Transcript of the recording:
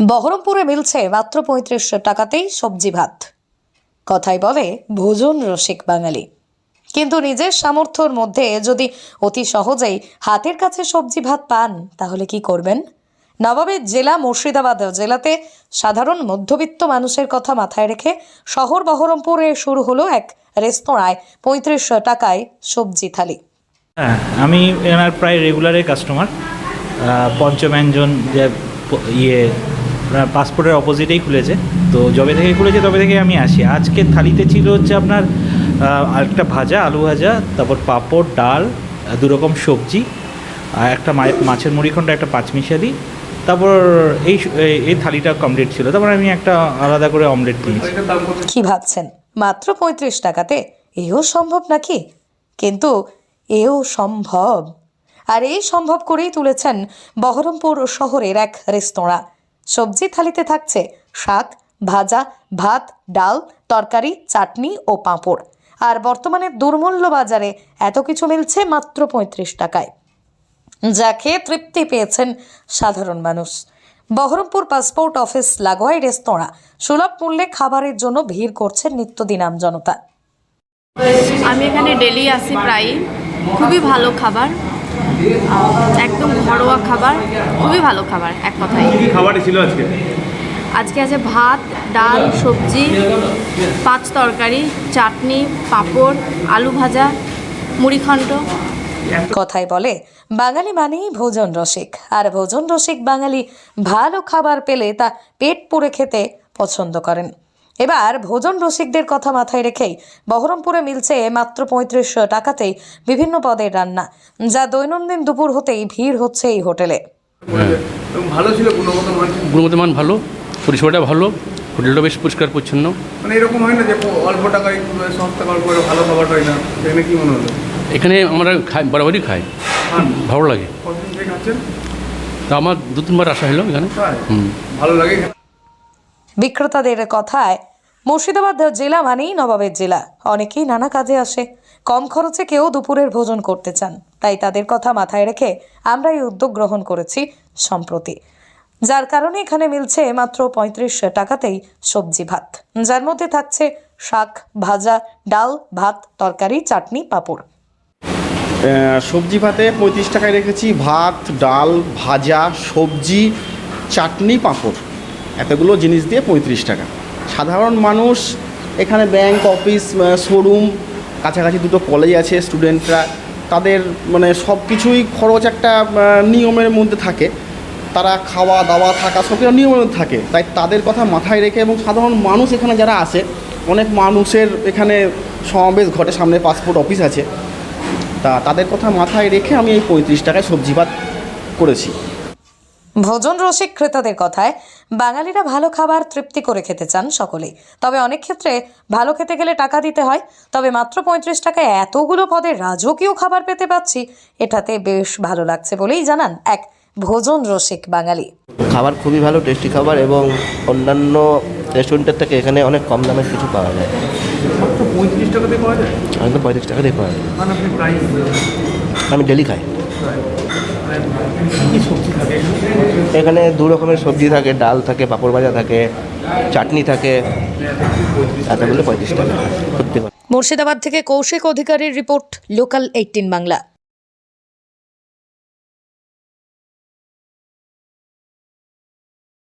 বহরমপুরে মিলছে মাত্র ৩৫ টাকাতেই সবজি ভাত। কথাই বলে ভোজন রসিক বাঙালি। কিন্তু নিজের সামর্থ্যের মধ্যে যদি অতি সহজেই হাতের কাছে সবজি ভাত পান তাহলে কি করবেন? নবাবের জেলা মুর্শিদাবাদ জেলাতে সাধারণ মধ্যবিত্ত মানুষের কথা মাথায় রেখে শহর বহরমপুরে শুরু হলো এক রেস্তোরাঁয় ৩৫ টাকায় সবজি থালি। হ্যাঁ, আমি এনার প্রায় রেগুলারের কাস্টমার। পঞ্চব্যঞ্জন যে পাসপোর্টের অপোজিটেই খুলেছে, তো যবে থেকে খুলেছে তবে থেকে আমি আসি। আজকের থালিতে ছিল হচ্ছে আপনার আরেকটা ভাজা, আলু ভাজা, তারপর পাঁপড়, ডাল, দু রকম সবজি, আর একটা মাছের মুড়িখণ্ড, একটা পাঁচমিশালি। তারপর এই থালিটা কমপ্লিট ছিল। তারপর আমি একটা আলাদা করে অমলেট নিয়েছি। কি ভাবছেন, মাত্র ৩৫ টাকাতে এও সম্ভব নাকি? কিন্তু এও সম্ভব। আর এই সম্ভব করেই তুলেছেন বহরমপুর শহরের এক রেস্তোরাঁ। সবজি থালিতে থাকছে শাক, ভাজা, ভাত, ডাল, তরকারি, চাটনি ও পাঁপড়। আর বর্তমানে দুর্মূল্য বাজারে এত কিছু মিলছে মাত্র ৩৫ টাকায়, যা খেয়ে তৃপ্তি পেয়েছেন সাধারণ মানুষ। বহরমপুর পাসপোর্ট অফিস লাগোয়া রেস্তোরাঁ সুলভ মূল্যে খাবারের জন্য ভিড় করছেন নিত্যদিন জনতা। আমি এখানে ডেলি আসি প্রায়ই। খুবই ভালো খাবার, একদম ঘরোয়া খাবার, খুবই ভালো খাবার। এক কথায় কি খাবারই ছিল আজকে? আজকে আছে ভাত, ডাল, সবজি, 5 তরকারি, চাটনি, পাঁপড়, আলু ভাজা, মুড়িঘণ্ট। কথাই বলে বাঙালি মানেই ভোজন রসিক, আর ভোজন রসিক বাঙালি ভালো খাবার পেলে তা পেট পুরে খেতে পছন্দ করেন। এবার ভোজন রসিকদের কথা মাথায় রেখেই বহরমপুরে মিলছে মাত্র ৩৫ টাকাতেই বিভিন্ন পদের রান্না, যা দৈনন্দিন দুপুর হতেই ভিড় হচ্ছে এই হোটেলে। ভালো ছিল, গুণগত মান ভালো, পরিষেবাটা ভালো, হোটেলটা বেশ পরিষ্কার পরিচ্ছন্ন। মানে এরকম হয় না যে অল্প টাকায় সস্তা খাবার করে ভালো খাবার হয় না, এখানে কি মনে হলো? এখানে আমরা খাই, বরাবরই খাই, ভালো লাগে। কতদিন থেকে খাচ্ছেন? তা আমার 2-3 বার আসা হলো এখানে। ভালো লাগে। বিক্রেতাদের কথায় মুর্শিদাবাদ জেলা মানেই নবাবের জেলা। অনেকেই নানা কাজে আসে, কম খরচে কেউ দুপুরের ভোজন করতে চান, তাই তাদের কথা মাথায় রেখে আমরা এই উদ্যোগ গ্রহণ করেছি সম্প্রতি, যার কারণে এখানে মিলছে মাত্র ৩৫ টাকাতেই সবজি ভাত, যার মধ্যে থাকছে শাক, ভাজা, ডাল, ভাত, তরকারি, চাটনি, পাঁপড়। সবজি ভাতে ৩৫ টাকায় রেখেছি ভাত, ডাল, ভাজা, সবজি, চাটনি, পাঁপড়, এতগুলো জিনিস দিয়ে ৩৫ টাকা। সাধারণ মানুষ এখানে ব্যাংক, অফিস, শোরুম, কাছাকাছি 2টো কলেজ আছে, স্টুডেন্টরা, তাদের মানে সব কিছুই খরচ একটা নিয়মের মধ্যে থাকে। তারা খাওয়া দাওয়া থাকা সব কিছু নিয়মের মধ্যে থাকে, তাই তাদের কথা মাথায় রেখে এবং সাধারণ মানুষ এখানে যারা আসে, অনেক মানুষের এখানে সমাবেশ ঘটে, সামনে পাসপোর্ট অফিস আছে, তা তাদের কথা মাথায় রেখে আমি এই ৩৫ টাকায় সবজি ভাত করেছি। ভোজন রসিক ক্রেতাদের কথায় বাঙালিরা ভালো খাবার তৃপ্তি করে খেতে চান সকলেই, তবে অনেক ক্ষেত্রে ভালো খেতে গেলে টাকা দিতে হয়। তবে মাত্র ৩৫ টাকায় এতগুলো পদের রাজকীয় খাবার পেতে পাচ্ছি, এটাতে বেশ ভালো লাগছে বলেই জানান এক ভোজন রসিক বাঙালি। খাবার খুবই ভালো, টেস্টি খাবার, এবং অন্যান্য রেস্টুরেন্টের থেকে এখানে অনেক কম দামের কিছু পাওয়া যায়। 35 টাকাতে পাওয়া যায়? একদম 35 টাকা দিয়ে পাওয়া যায়। মানে আপনি প্রাইস? আমি ডেলি খাই। কি সবজি থাকে এখানে 2 রকমের সবজি থাকে, ডাল থাকে, পাঁপড় ভাজা থাকে, চাটনি থাকে, এতগুলো 35 টাকা। সত্যি কথা। মুর্শিদাবাদ থেকে কৌশিক অধিকারীর রিপোর্ট, লোকাল 18 বাংলা।